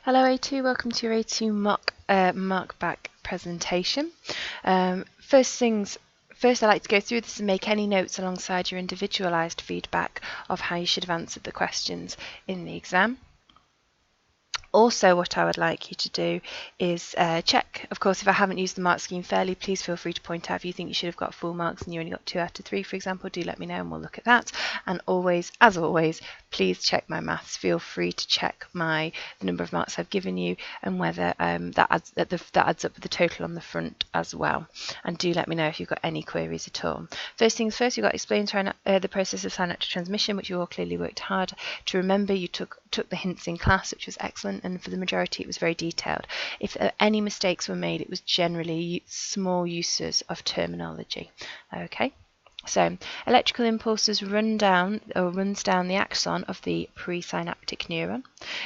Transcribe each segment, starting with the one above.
Hello A2, welcome to your A2 mark back presentation. First, I'd like to go through this and make any notes alongside your individualised feedback of how you should have answered the questions in the exam. Also, what I would like you to do is check. Of course, if I haven't used the mark scheme fairly, please feel free to point out if you think you should have got full marks and you only got 2 out of 3, for example. Do let me know and we'll look at that. And always, as always, please check my maths. Feel free to check the number of marks I've given you and whether that adds up with the total on the front as well. And do let me know if you've got any queries at all. First things first, you've got to explain the process of synaptic transmission, which you all clearly worked hard to remember. You took the hints in class, which was excellent, and for the majority it was very detailed. If any mistakes were made, it was generally small uses of terminology. Okay. So, electrical impulses runs down the axon of the presynaptic neuron.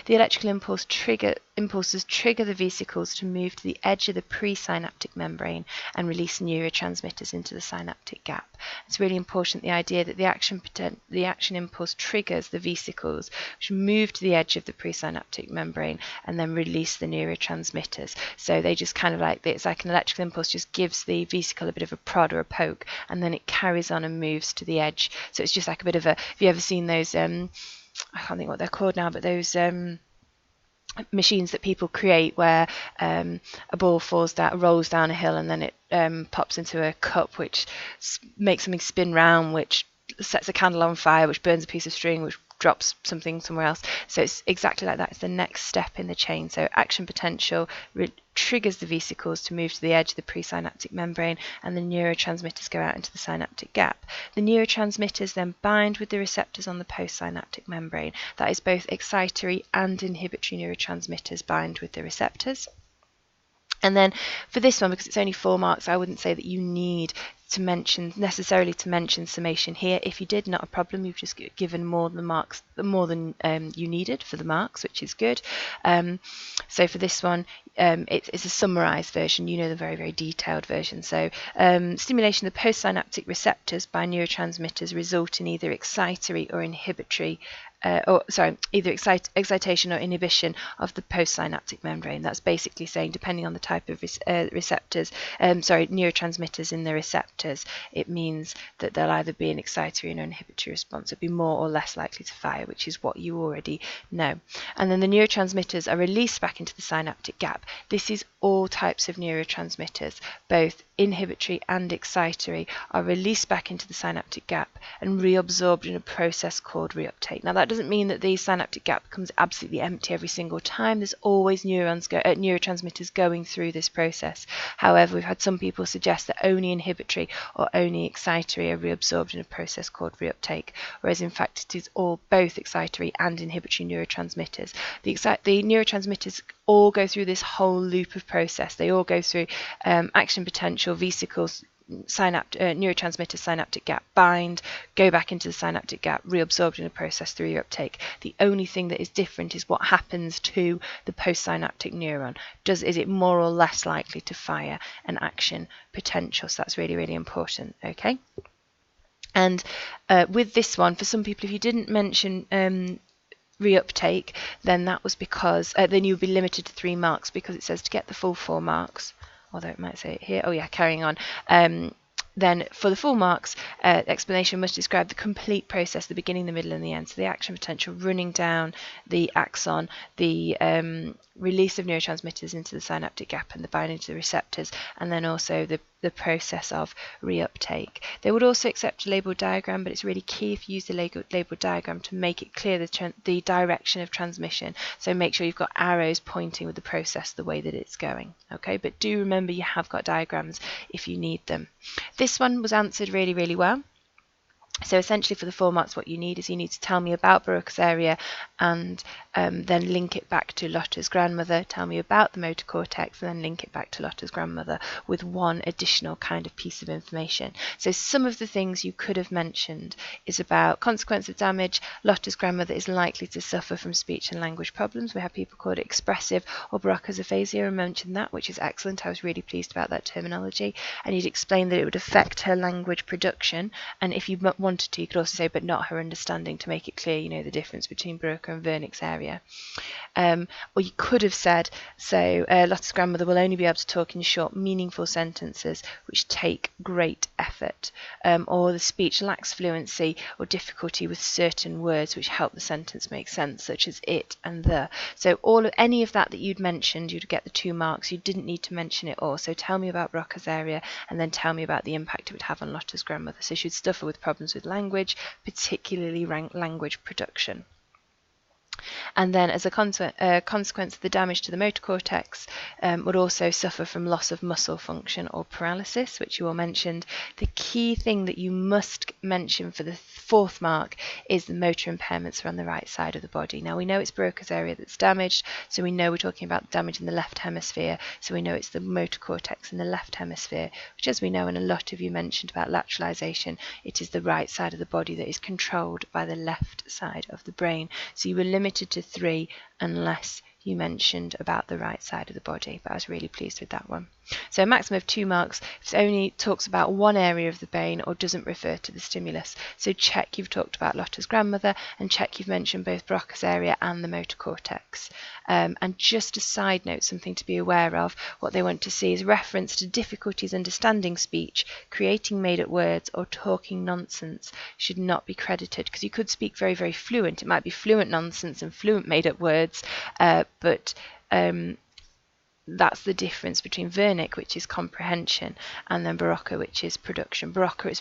The electrical impulses trigger the vesicles to move to the edge of the presynaptic membrane and release neurotransmitters into the synaptic gap. It's really important, the idea that the action impulse triggers the vesicles, which move to the edge of the presynaptic membrane and then release the neurotransmitters. So they just kind of it's like an electrical impulse just gives the vesicle a bit of a prod or a poke, and then it carries on and moves to the edge. So it's just like a bit of a, have you ever seen those, I can't think what they're called now, but those machines that people create where a ball rolls down a hill and then it pops into a cup, which makes something spin round, which sets a candle on fire, which burns a piece of string, which drops something somewhere else. So it's exactly like that. It's the next step in the chain. So action potential triggers the vesicles to move to the edge of the presynaptic membrane, and the neurotransmitters go out into the synaptic gap. The neurotransmitters then bind with the receptors on the postsynaptic membrane. That is, both excitatory and inhibitory neurotransmitters bind with the receptors. And then for this one, because it's only 4 marks, I wouldn't say that you need necessarily to mention summation here. If you did, not a problem. You've just given more than you needed for the marks, which is good. So for this one, it's a summarized version. You know the very, very detailed version. So stimulation of the postsynaptic receptors by neurotransmitters result in either excitatory or inhibitory either excitation or inhibition of the postsynaptic membrane. That's basically saying, depending on the type of neurotransmitters in the receptors, it means that there'll either be an excitatory or inhibitory response. It'll be more or less likely to fire, which is what you already know. And then the neurotransmitters are released back into the synaptic gap. This is all types of neurotransmitters, both inhibitory and excitatory, are released back into the synaptic gap and reabsorbed in a process called reuptake. Now that doesn't mean that the synaptic gap becomes absolutely empty every single time. There's always neurotransmitters going through this process. However, we've had some people suggest that only inhibitory or only excitatory are reabsorbed in a process called reuptake, whereas in fact it is both excitatory and inhibitory neurotransmitters. The neurotransmitters all go through this whole loop of process. They all go through action potential, vesicles, neurotransmitter, synaptic gap, bind, go back into the synaptic gap, reabsorbed in a process through reuptake. The only thing that is different is what happens to the postsynaptic neuron. Is it more or less likely to fire an action potential? So that's really, really important. Okay. And with this one, for some people, if you didn't mention reuptake, then that was because then you would be limited to 3 marks, because it says to get the full 4 marks, although it might say it here. Oh yeah, carrying on. Then for the full marks, explanation must describe the complete process, the beginning, the middle and the end. So the action potential running down the axon, the release of neurotransmitters into the synaptic gap and the binding to the receptors, and then also the process of reuptake. They would also accept a labeled diagram, but it's really key if you use the labeled diagram to make it clear the direction of transmission. So make sure you've got arrows pointing with the process the way that it's going. Okay, but do remember you have got diagrams if you need them. This one was answered really, really well. So essentially for the 4 marks, what you need is you need to tell me about Broca's area and then link it back to Lotta's grandmother, tell me about the motor cortex and then link it back to Lotta's grandmother with one additional kind of piece of information. So some of the things you could have mentioned is about consequence of damage. Lotta's grandmother is likely to suffer from speech and language problems. We have people called it expressive or Broca's aphasia and mentioned that, which is excellent. I was really pleased about that terminology. And you'd explain that it would affect her language production, and if you wanted to, you could also say, but not her understanding, to make it clear, you know, the difference between Broca and Wernicke's area. Or you could have said, so Lotta's grandmother will only be able to talk in short, meaningful sentences which take great effort, or the speech lacks fluency or difficulty with certain words which help the sentence make sense, such as it and the. So any of that you'd mentioned, you'd get the 2 marks. You didn't need to mention it all. So tell me about Broca's area, and then tell me about the impact it would have on Lotta's grandmother. So she'd suffer with problems with language, particularly language production. And then as a consequence of the damage to the motor cortex, would also suffer from loss of muscle function or paralysis, which you all mentioned. The key thing that you must mention for the 4th mark is the motor impairments are on the right side of the body. Now we know it's Broca's area that's damaged, so we know we're talking about damage in the left hemisphere, so we know it's the motor cortex in the left hemisphere, which, as we know, and a lot of you mentioned about lateralization, it is the right side of the body that is controlled by the left side of the brain. So you were limited to 3 unless you mentioned about the right side of the body, but I was really pleased with that one. So a maximum of 2 marks if it only talks about one area of the brain or doesn't refer to the stimulus. So check you've talked about Lotta's grandmother, and check you've mentioned both Broca's area and the motor cortex. And just a side note, something to be aware of, what they want to see is reference to difficulties understanding speech, creating made-up words, or talking nonsense should not be credited, because you could speak very, very fluent. It might be fluent nonsense and fluent made-up words, but that's the difference between Wernicke, which is comprehension, and then Broca, which is production. Broca is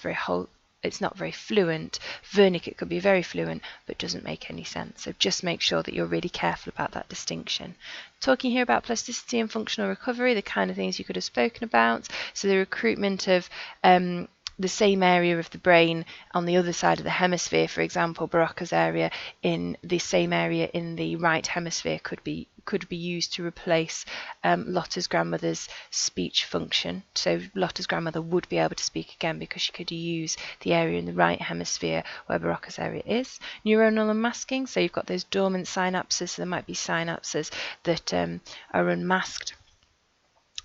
it's not very fluent. Wernicke, it could be very fluent, but doesn't make any sense. So just make sure that you're really careful about that distinction. Talking here about plasticity and functional recovery, the kind of things you could have spoken about. So the recruitment of the same area of the brain on the other side of the hemisphere, for example, Broca's area in the same area in the right hemisphere could be used to replace Lotta's grandmother's speech function. So Lotta's grandmother would be able to speak again because she could use the area in the right hemisphere where Broca's area is. Neuronal unmasking, so you've got those dormant synapses, so there might be synapses that are unmasked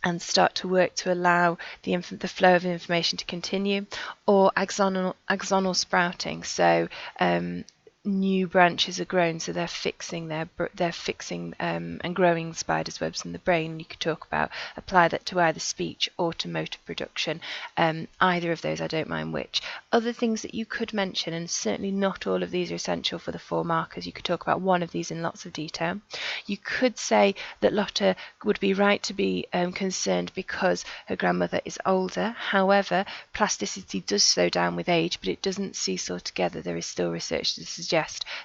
and start to work to allow the flow of information to continue, or axonal sprouting. So new branches are grown, so they're fixing and growing spiders' webs in the brain. You could talk about apply that to either speech or to motor production. Either of those, I don't mind which. Other things that you could mention, and certainly not all of these are essential for the 4 markers. You could talk about one of these in lots of detail. You could say that Lotta would be right to be concerned because her grandmother is older. However, plasticity does slow down with age, but it doesn't cease altogether. There is still research to suggest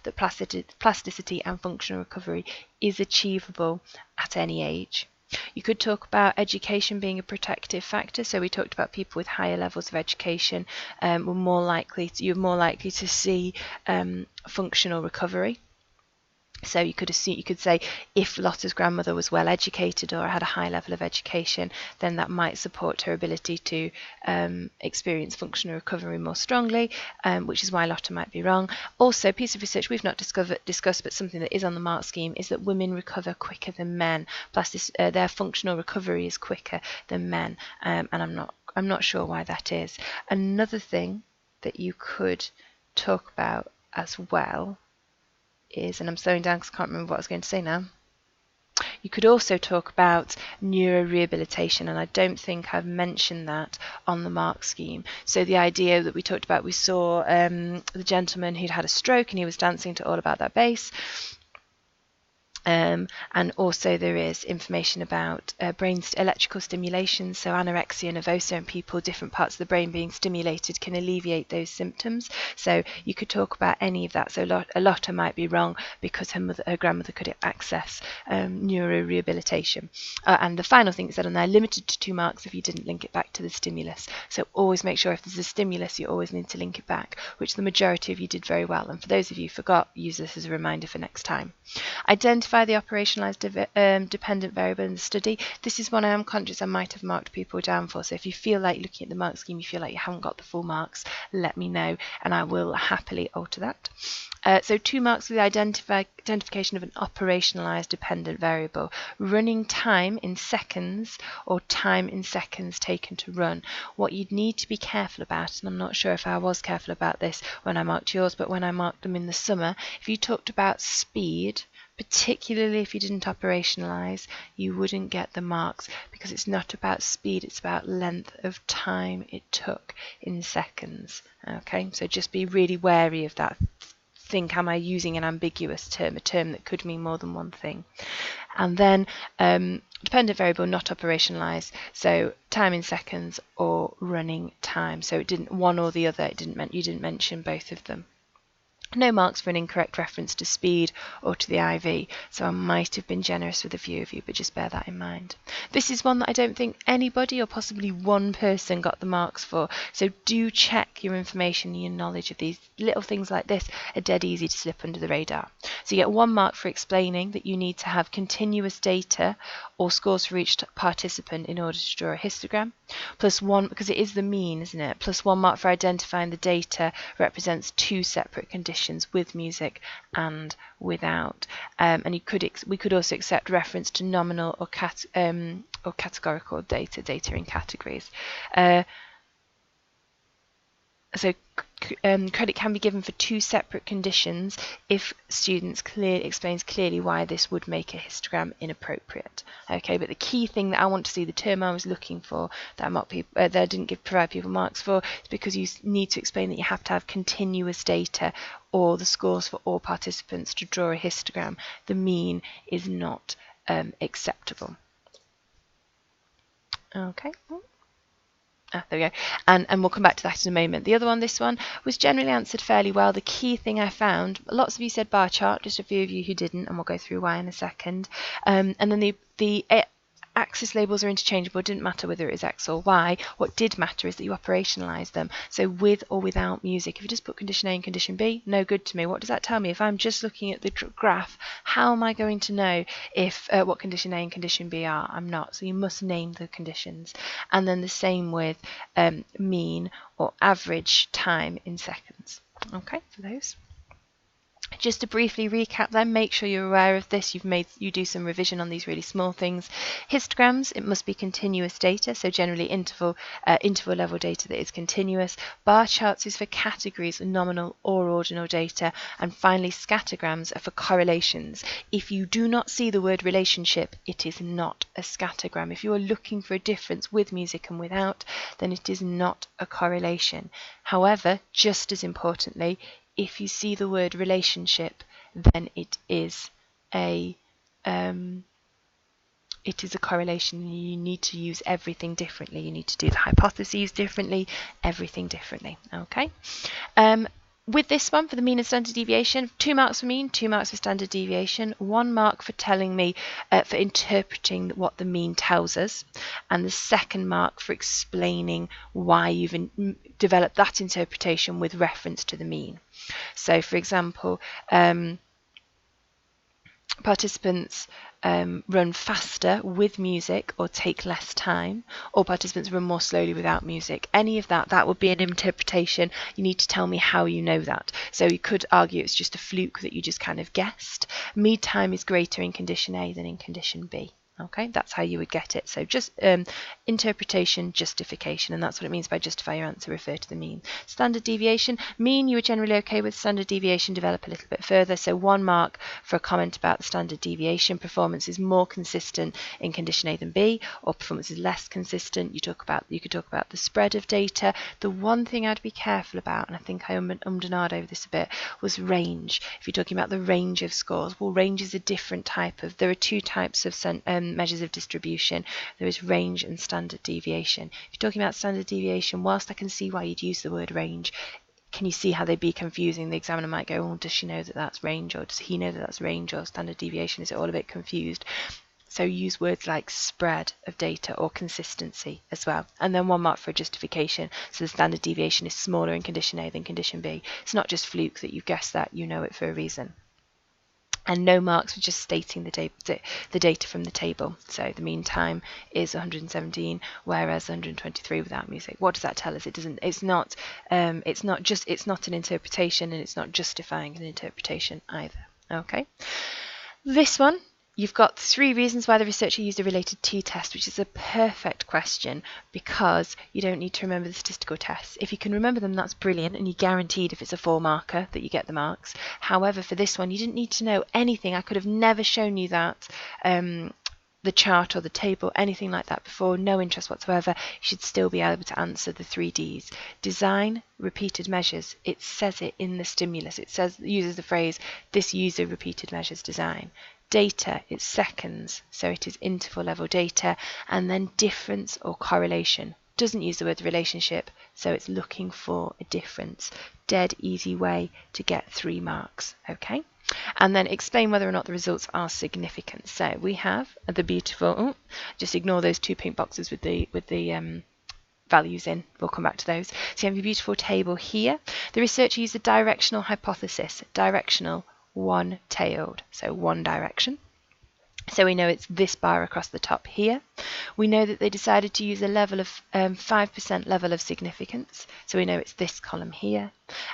that plasticity and functional recovery is achievable at any age. You could talk about education being a protective factor. So we talked about people with higher levels of education you're more likely to see functional recovery. So you could say if Lotta's grandmother was well educated or had a high level of education, then that might support her ability to experience functional recovery more strongly, which is why Lotta might be wrong. Also, a piece of research we've not discussed, but something that is on the mark scheme, is that women recover quicker than men. Their functional recovery is quicker than men, and I'm not sure why that is. Another thing that you could talk about as well is, and I'm slowing down because I can't remember what I was going to say now. You could also talk about neurorehabilitation, and I don't think I've mentioned that on the mark scheme. So the idea that we talked about, we saw the gentleman who'd had a stroke and he was dancing to All About That Bass. And also there is information about brain electrical stimulation, so anorexia nervosa in people, different parts of the brain being stimulated can alleviate those symptoms. So you could talk about any of that. So Lotta might be wrong because her grandmother could access neurorehabilitation. And the final thing it said on there, limited to 2 marks if you didn't link it back to the stimulus. So always make sure if there's a stimulus, you always need to link it back, which the majority of you did very well. And for those of you who forgot, use this as a reminder for next time. Identify identify the operationalized dependent variable in the study. This is one I am conscious I might have marked people down for, so if you feel like looking at the mark scheme, you feel like you haven't got the full marks, let me know and I will happily alter that. So 2 marks for the identification of an operationalized dependent variable. Running time in seconds or time in seconds taken to run. What you'd need to be careful about, and I'm not sure if I was careful about this when I marked yours, but when I marked them in the summer, if you talked about speed, particularly if you didn't operationalize, you wouldn't get the marks because it's not about speed, it's about length of time it took in seconds. Okay, so just be really wary of that. Think, am I using an ambiguous term, a term that could mean more than one thing? And then dependent variable not operationalized, so time in seconds or running time. So it didn't one or the other. You didn't mention both of them. No marks for an incorrect reference to speed or to the IV, so I might have been generous with a few of you, but just bear that in mind. This is one that I don't think anybody or possibly one person got the marks for, so do check your information and your knowledge of these. Little things like this are dead easy to slip under the radar. So you get 1 mark for explaining that you need to have continuous data or scores for each participant in order to draw a histogram, plus 1, because it is the mean, isn't it, plus 1 mark for identifying the data represents 2 separate conditions, with music and without. And we could also accept reference to nominal or categorical data in categories. So credit can be given for 2 separate conditions if students explains clearly why this would make a histogram inappropriate. Okay, but the key thing that I want to see, the term I was looking for that I didn't provide people marks for, is because you need to explain that you have to have continuous data or the scores for all participants to draw a histogram. The mean is not acceptable. Okay. There we go. And we'll come back to that in a moment. The other one, this one, was generally answered fairly well. The key thing I found, lots of you said bar chart, just a few of you who didn't, and we'll go through why in a second. And then the axis labels are interchangeable. It didn't matter whether it was X or Y. What did matter is that you operationalize them. So with or without music. If you just put condition A and condition B, no good to me. What does that tell me? If I'm just looking at the graph, how am I going to know if what condition A and condition B are? I'm not. So you must name the conditions. And then the same with mean or average time in seconds. Okay, for those. Just to briefly recap then, make sure you're aware of this. You do some revision on these really small things. Histograms, it must be continuous data, so generally interval level data that is continuous. Bar charts is for categories, nominal or ordinal data. And finally, scattergrams are for correlations. If you do not see the word relationship, it is not a scattergram. If you are looking for a difference with music and without, then it is not a correlation. However, just as importantly, if you see the word relationship, then it is a correlation. You need to use everything differently. You need to do the hypotheses differently, everything differently. Okay. With this one, for the mean and standard deviation, 2 marks for mean, 2 marks for standard deviation, 1 mark for telling me, for interpreting what the mean tells us, and the 2nd mark for explaining why you've developed that interpretation with reference to the mean. So, for example, participants run faster with music or take less time, or participants run more slowly without music. Any of that would be an interpretation. You need to tell me how you know that. So you could argue it's just a fluke that you just kind of guessed. Mean time is greater in condition A than in condition B. Okay, that's how you would get it. So just interpretation, justification, and that's what it means by justify your answer, refer to the mean. Standard deviation, mean you were generally okay with. Standard deviation, develop a little bit further. So 1 mark for a comment about the standard deviation. Performance is more consistent in condition A than B, or performance is less consistent. You could talk about the spread of data. The one thing I'd be careful about, and I think I ummed and ahed over this a bit, was range. If you're talking about the range of scores, well, range is a different type of. There are 2 types of measures of distribution. There is range and standard deviation. If you're talking about standard deviation, whilst I can see why you'd use the word range, can you see how they'd be confusing? The examiner might go, oh, does she know that that's range, or does he know that that's range or standard deviation? Is it all a bit confused? So use words like spread of data or consistency as well. And then 1 mark for a justification. So the standard deviation is smaller in condition A than condition B. It's not just fluke that you've guessed that, you know it for a reason. and no marks for just stating the data from the table. So the mean time is 117, whereas 123 without music. What does that tell us? It's not an interpretation, and it's not justifying an interpretation either. Okay. This one, you've got 3 reasons why the researcher used a related t-test, which is a perfect question because you don't need to remember the statistical tests. If you can remember them, that's brilliant, and you're guaranteed if it's a 4-marker that you get the marks. However, for this one, you didn't need to know anything. I could have never shown you that, the chart or the table, anything like that before, no interest whatsoever. You should still be able to answer the 3 Ds. Design, repeated measures. It says it in the stimulus. It uses the phrase, this user repeated measures design. Data, it's seconds, so it is interval level data. And then difference or correlation. Doesn't use the word relationship, so it's looking for a difference. Dead easy way to get 3 marks. Okay. And then explain whether or not the results are significant. So we have the beautiful, just ignore those 2 pink boxes with the values in. We'll come back to those. So you have your beautiful table here. The researcher used a directional hypothesis. Directional, one-tailed, so one direction. So we know it's this bar across the top here. We know that they decided to use a level of 5% level of significance. So we know it's this column here.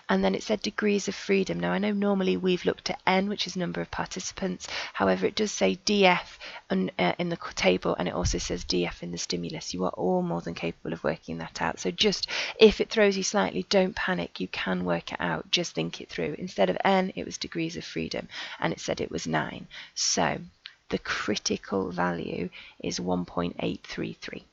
And then it said degrees of freedom. Now I know normally we've looked at N, which is number of participants. However, it does say DF in the table, and it also says DF in the stimulus. You are all more than capable of working that out. So just if it throws you slightly, don't panic. You can work it out. Just think it through. Instead of N, it was degrees of freedom, and it said it was 9. So the critical value is 1.833.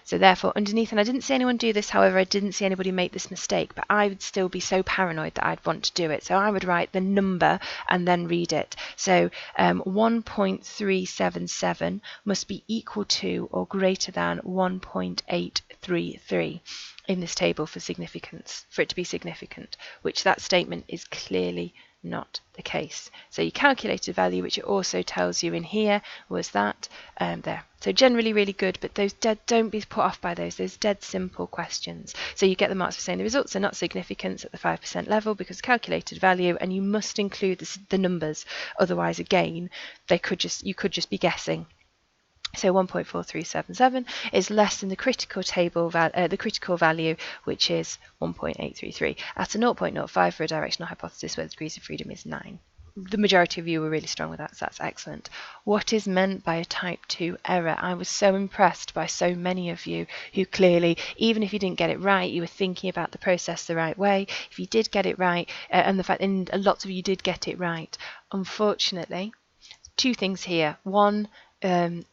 So therefore underneath, and I didn't see anyone do this, however I didn't see anybody make this mistake, but I would still be so paranoid that I'd want to do it. So I would write the number and then read it. So 1.377 must be equal to or greater than 1.833 in this table for significance, for it to be significant, which that statement is clearly not the case. So you calculated value, which it also tells you in here was that there. So generally really good, but those don't be put off by those dead simple questions. So you get the marks for saying the results are not significant at the 5% level because calculated value, and you must include the numbers. Otherwise, again, you could just be guessing. So 1.4377 is less than the critical value, which is 1.833 at a 0.05 for a directional hypothesis where the degrees of freedom is 9. The majority of you were really strong with that, so that's excellent. What is meant by a type 2 error? I was so impressed by so many of you who clearly, even if you didn't get it right, you were thinking about the process the right way. If you did get it right, and lots of you did get it right. Unfortunately, 2 things here. One,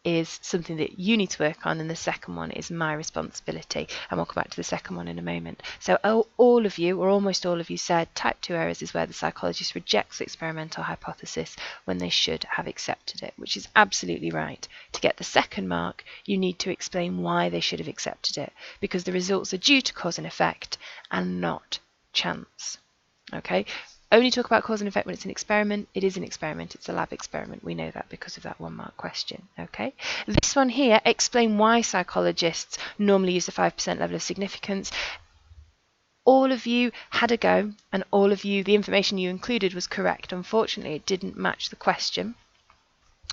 is something that you need to work on, and the second one is my responsibility, and we'll come back to the second one in a moment. So all of you, or almost all of you, said type 2 errors is where the psychologist rejects the experimental hypothesis when they should have accepted it, which is absolutely right. To get the second mark, you need to explain why they should have accepted it, because the results are due to cause and effect and not chance. Okay? Only talk about cause and effect when it's an experiment. It is an experiment. It's a lab experiment. We know that because of that 1 mark question. Okay. This one here, explain why psychologists normally use the 5% level of significance. All of you had a go, and all of you, the information you included was correct. Unfortunately, it didn't match the question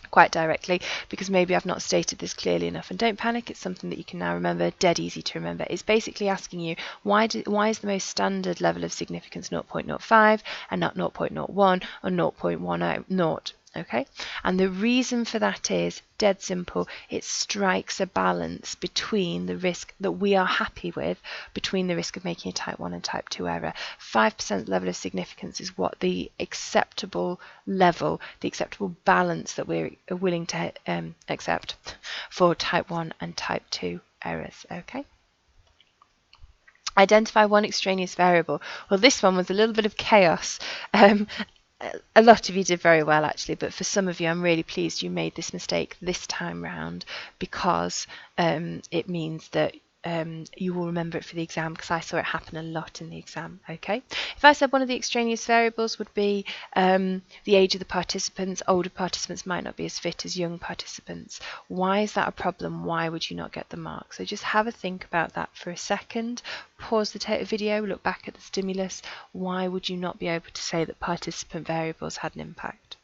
quite directly because maybe I've not stated this clearly enough. And don't panic, it's something that you can now remember, dead easy to remember. It's basically asking you why is the most standard level of significance 0.05 and not 0.01 or 0.10. Okay, and the reason for that is dead simple. It strikes a balance between the risk that we are happy with, between the risk of making a type 1 and type 2 error. 5% level of significance is what the acceptable level, the acceptable balance that we're willing to accept for type 1 and type 2 errors. Okay. Identify one extraneous variable. Well, this one was a little bit of chaos. A lot of you did very well actually, but for some of you I'm really pleased you made this mistake this time round, because it means that you will remember it for the exam, because I saw it happen a lot in the exam. Okay, if I said one of the extraneous variables would be the age of the participants, older participants might not be as fit as young participants. Why is that a problem? Why would you not get the mark? So just have a think about that for a second. Pause the video, look back at the stimulus. Why would you not be able to say that participant variables had an impact?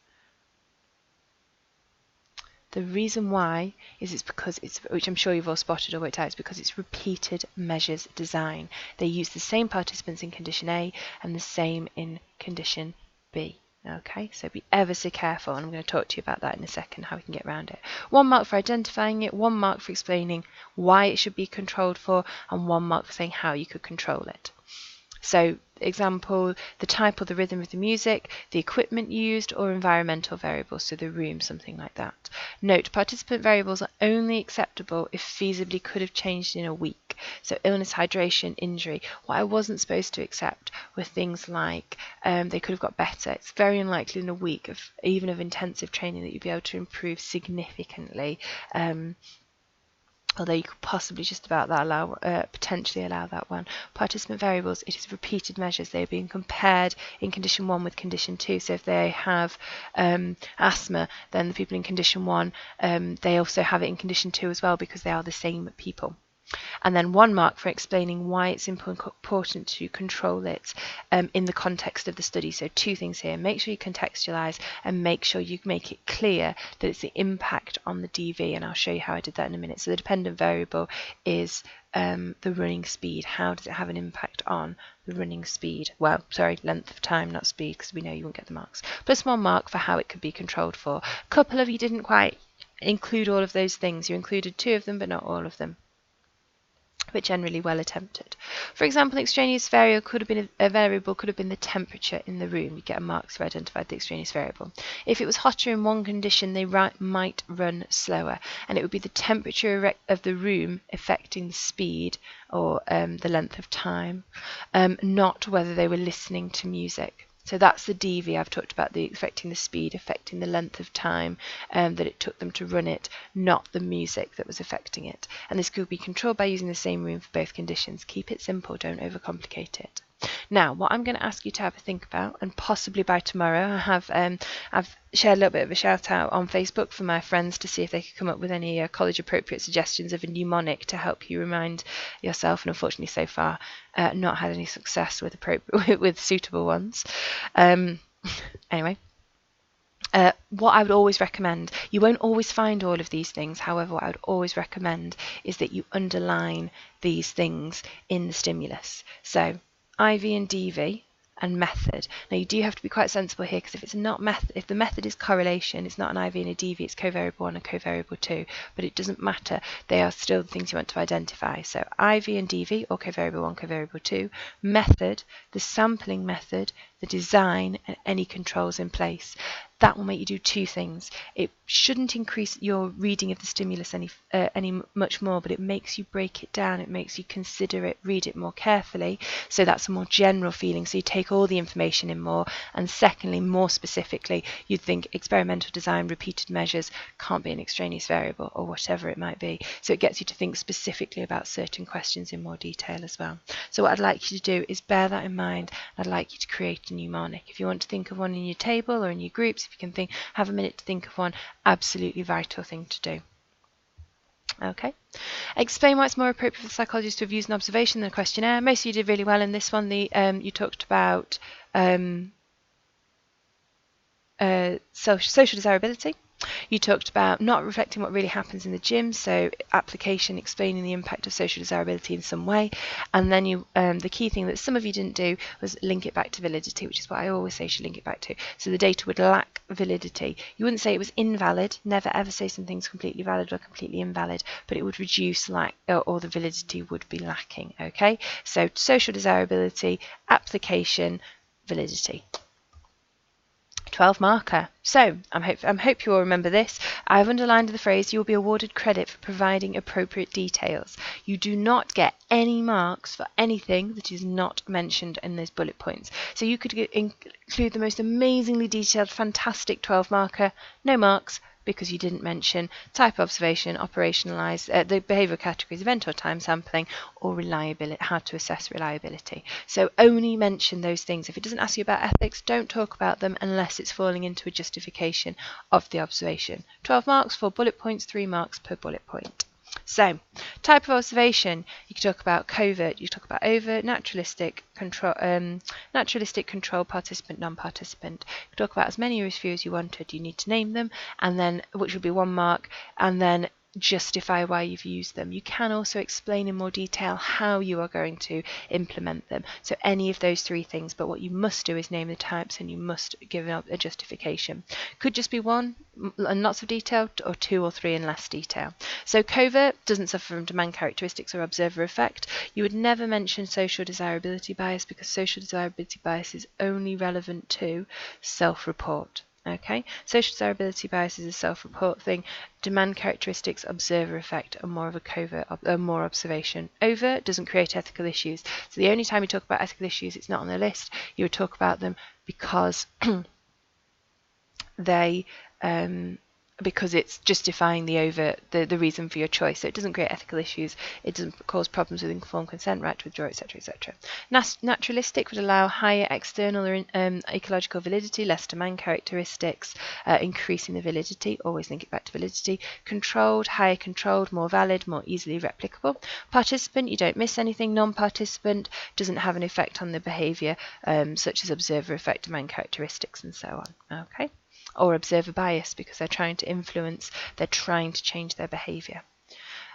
The reason why is it's because it's, which I'm sure you've all spotted or worked out, it's because it's repeated measures design. They use the same participants in condition A and the same in condition B. Okay, so be ever so careful, and I'm going to talk to you about that in a second, how we can get around it. 1 mark for identifying it, 1 mark for explaining why it should be controlled for, and 1 mark for saying how you could control it. So, example, the type or the rhythm of the music, the equipment used, or environmental variables, so the room, something like that. Note, participant variables are only acceptable if feasibly could have changed in a week. So illness, hydration, injury. What I wasn't supposed to accept were things like they could have got better. It's very unlikely in a week, even of intensive training, that you'd be able to improve significantly. Although you could possibly just about that potentially allow that one. Participant variables, it is repeated measures. They are being compared in condition 1 with condition 2. So if they have asthma, then the people in condition 1, they also have it in condition 2 as well, because they are the same people. And then 1 mark for explaining why it's important to control it in the context of the study. So 2 things here. Make sure you contextualise and make sure you make it clear that it's the impact on the DV, and I'll show you how I did that in a minute. So the dependent variable is the running speed. How does it have an impact on the running speed? Well, sorry, length of time, not speed, because we know you won't get the marks. Plus 1 mark for how it could be controlled for. A couple of you didn't quite include all of those things. You included 2 of them, but not all of them, but generally well attempted. For example, extraneous variable could have been the temperature in the room. You get a mark for identified the extraneous variable. If it was hotter in one condition, they might run slower, and it would be the temperature of the room affecting the speed or the length of time, not whether they were listening to music. So that's the DV. I've talked about affecting the speed, affecting the length of time that it took them to run it, not the music that was affecting it. And this could be controlled by using the same room for both conditions. Keep it simple, don't overcomplicate it. Now, what I'm going to ask you to have a think about, and possibly by tomorrow, I've shared a little bit of a shout out on Facebook for my friends to see if they could come up with any college appropriate suggestions of a mnemonic to help you remind yourself, and unfortunately so far not had any success with with suitable ones. Anyway, what I would always recommend, you won't always find all of these things, however what I would always recommend is that you underline these things in the stimulus. So IV and DV and method. Now you do have to be quite sensible here, because if it's not if the method is correlation, it's not an IV and a DV, it's covariable 1 and covariable 2, but it doesn't matter, they are still the things you want to identify. So IV and DV, or covariable 1, covariable 2, method, the sampling method, the design, and any controls in place. That will make you do 2 things. It shouldn't increase your reading of the stimulus any much more, but it makes you break it down, it makes you consider it, read it more carefully. So that's a more general feeling, so you take all the information in more. And secondly, more specifically, you'd think experimental design, repeated measures can't be an extraneous variable, or whatever it might be. So it gets you to think specifically about certain questions in more detail as well. So what I'd like you to do is bear that in mind. I'd like you to create a mnemonic. If you want to think of one in your table or in your groups, if you can have a minute to think of one, absolutely vital thing to do. Okay. Explain why it's more appropriate for the psychologist to have used an observation than a questionnaire. Most of you did really well in this one. You talked about social desirability. You talked about not reflecting what really happens in the gym, so application, explaining the impact of social desirability in some way. And then the key thing that some of you didn't do was link it back to validity, which is what I always say you should link it back to. So the data would lack validity. You wouldn't say it was invalid, never ever say something's completely valid or completely invalid, but it would reduce or the validity would be lacking. Okay, so social desirability, application, validity. 12 marker. So I hope you all remember this. I've underlined the phrase, you will be awarded credit for providing appropriate details. You do not get any marks for anything that is not mentioned in those bullet points. So you could include the most amazingly detailed, fantastic 12 marker, no marks, because you didn't mention type observation, operationalised, the behavioural categories, event or time sampling, or reliability, how to assess reliability. So only mention those things. If it doesn't ask you about ethics, don't talk about them unless it's falling into a justification of the observation. 12 marks for bullet points, 3 marks per bullet point. So, Type of observation, you could talk about covert, you could talk about overt, naturalistic, control, participant, non-participant. You could talk about as many or as few as you wanted. You need to name them, and then which would be 1 mark, and then justify why you've used them. You can also explain in more detail how you are going to implement them. So any of those 3 things, but what you must do is name the types, and you must give a justification. Could just be 1 and lots of detail, or 2 or 3 in less detail. So covert doesn't suffer from demand characteristics or observer effect. You would never mention social desirability bias, because social desirability bias is only relevant to self-report. Okay, social desirability bias is a self-report thing. Demand characteristics, observer effect, are more of a covert, more observation. Overt doesn't create ethical issues. So the only time you talk about ethical issues, it's not on the list. You would talk about them because they because it's justifying the overt, the reason for your choice. So it doesn't create ethical issues, it doesn't cause problems with informed consent, right to withdraw, etc., etc. Naturalistic would allow higher external or ecological validity, less demand characteristics, increasing the validity, always link it back to validity. Controlled, higher controlled, more valid, more easily replicable. Participant, you don't miss anything. Non-participant doesn't have an effect on the behaviour, such as observer effect, demand characteristics, and so on. Okay. Or observer bias, because they're trying to influence, they're trying to change their behaviour.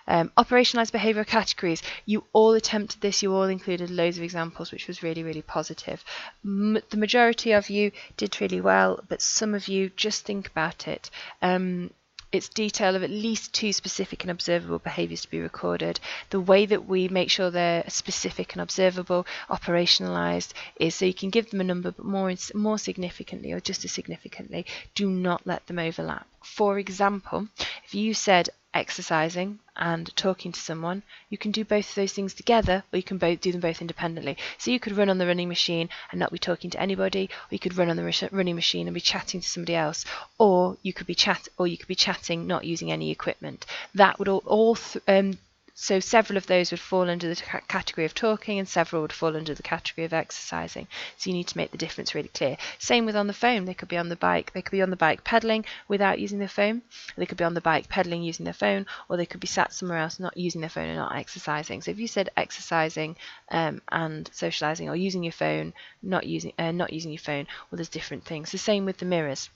Operationalised behavioural categories. You all attempted this, you all included loads of examples, which was really, really positive. The majority of you did really well, but some of you, just think about it. It's detail of at least 2 specific and observable behaviours to be recorded. The way that we make sure they're specific and observable, operationalised, is so you can give them a number, but more significantly, or just as significantly, do not let them overlap. For example, if you said exercising and talking to someone, you can do both of those things together, or you can do them both independently. So you could run on the running machine and not be talking to anybody, or you could run on the running machine and be chatting to somebody else, or you could be chatting not using any equipment. That would so several of those would fall under the category of talking, and several would fall under the category of exercising. So you need to make the difference really clear. Same with on the phone. They could be on the bike. They could be on the bike pedalling without using their phone. They could be on the bike pedalling using their phone, or they could be sat somewhere else not using their phone and not exercising. So if you said exercising and socialising, or using your phone, not using your phone, well, there's different things. The same with the mirrors.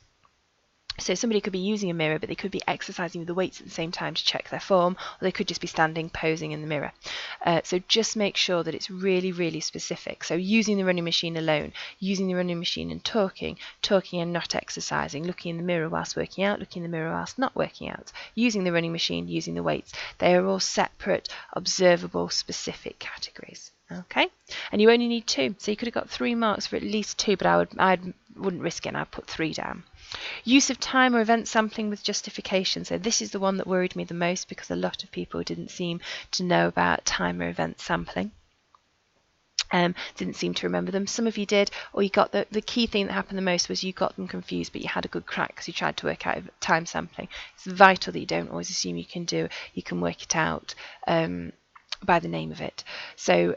So somebody could be using a mirror, but they could be exercising with the weights at the same time to check their form, or they could just be standing posing in the mirror. So just make sure that it's really, really specific. So using the running machine alone, using the running machine and talking and not exercising, looking in the mirror whilst working out, looking in the mirror whilst not working out, using the running machine, using the weights. They are all separate, observable, specific categories. Okay, and you only need 2. So you could have got 3 marks for at least 2, but I wouldn't risk it, and I'd put 3 down. Use of time or event sampling with justification. So this is the one that worried me the most, because a lot of people didn't seem to know about time or event sampling. Didn't seem to remember them. Some of you did, or you got the key thing that happened the most was you got them confused, but you had a good crack because you tried to work out time sampling. It's vital that you don't always assume you can work it out by the name of it. So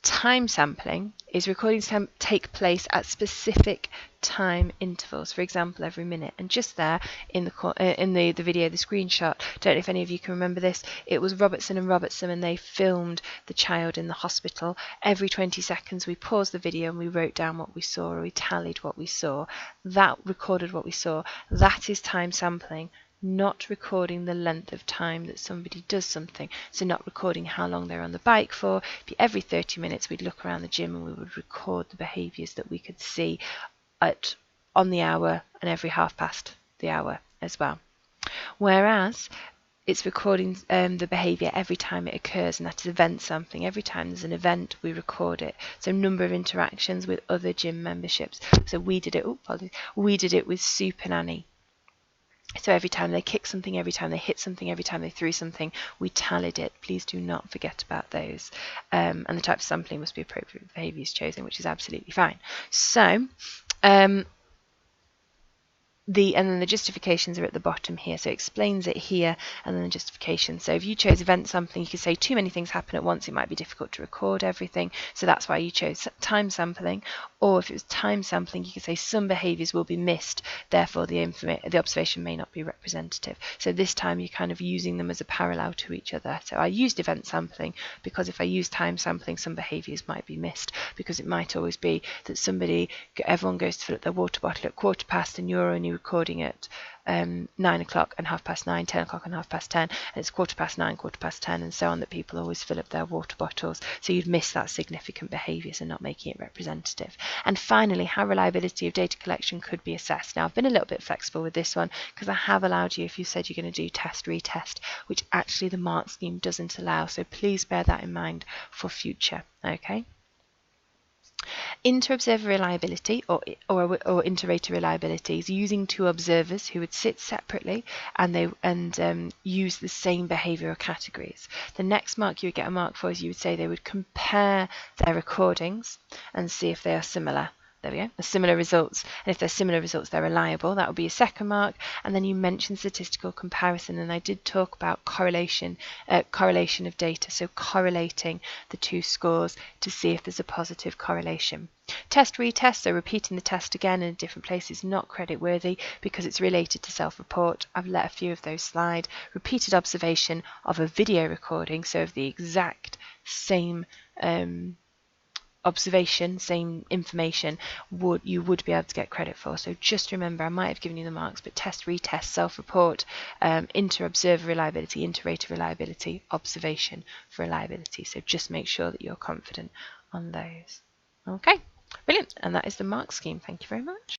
time sampling is recordings take place at specific time intervals, for example every minute. And just there in the video, the screenshot, don't know if any of you can remember this, it was Robertson and Robertson, and they filmed the child in the hospital. Every 20 seconds we paused the video and we wrote down what we saw, or we tallied what we saw. That recorded what we saw. That is time sampling. Not recording the length of time that somebody does something. So not recording how long they're on the bike for. Every 30 minutes we'd look around the gym and we would record the behaviours that we could see on the hour, and every half past the hour as well. Whereas it's recording the behaviour every time it occurs, and that is event sampling. Every time there's an event, we record it. So number of interactions with other gym memberships. So we did it with Super Nanny. So every time they kicked something, every time they hit something, every time they threw something, we tallied it. Please do not forget about those. And the type of sampling must be appropriate with behaviours chosen, which is absolutely fine. So and then the justifications are at the bottom here, so it explains it here, and then the justification. So if you chose event sampling, you could say too many things happen at once, it might be difficult to record everything, so that's why you chose time sampling. Or if it was time sampling, you could say some behaviours will be missed, therefore the observation may not be representative. So this time you're kind of using them as a parallel to each other. So I used event sampling because if I use time sampling, some behaviours might be missed, because it might always be that everyone goes to fill up their water bottle at 1/4 and you're only recording it 9 o'clock and 9:30, 10 o'clock and 10:30, and it's 9:15, 10:15, and so on, that people always fill up their water bottles. So you'd miss that significant behaviour, so not making it representative. And finally, how reliability of data collection could be assessed. Now, I've been a little bit flexible with this one because I have allowed you, if you said you're going to do test, retest, which actually the mark scheme doesn't allow. So please bear that in mind for future. Okay. Inter-observer reliability or inter-rater reliability is using two observers who would sit separately and use the same behavioural categories. The next mark you would get a mark for is you would say they would compare their recordings and see if they are similar. There we go, the similar results. And if they're similar results, they're reliable. That would be a second mark. And then you mentioned statistical comparison, and I did talk about correlation of data, so correlating the two scores to see if there's a positive correlation. Test, retest, so repeating the test again in a different place is not credit worthy because it's related to self-report. I've let a few of those slide. Repeated observation of a video recording, so of the exact same observation, same information, you would be able to get credit for. So just remember, I might have given you the marks, but test, retest, self-report, inter-observer reliability, inter-rater reliability, observation for reliability. So just make sure that you're confident on those. Okay, brilliant. And that is the mark scheme. Thank you very much.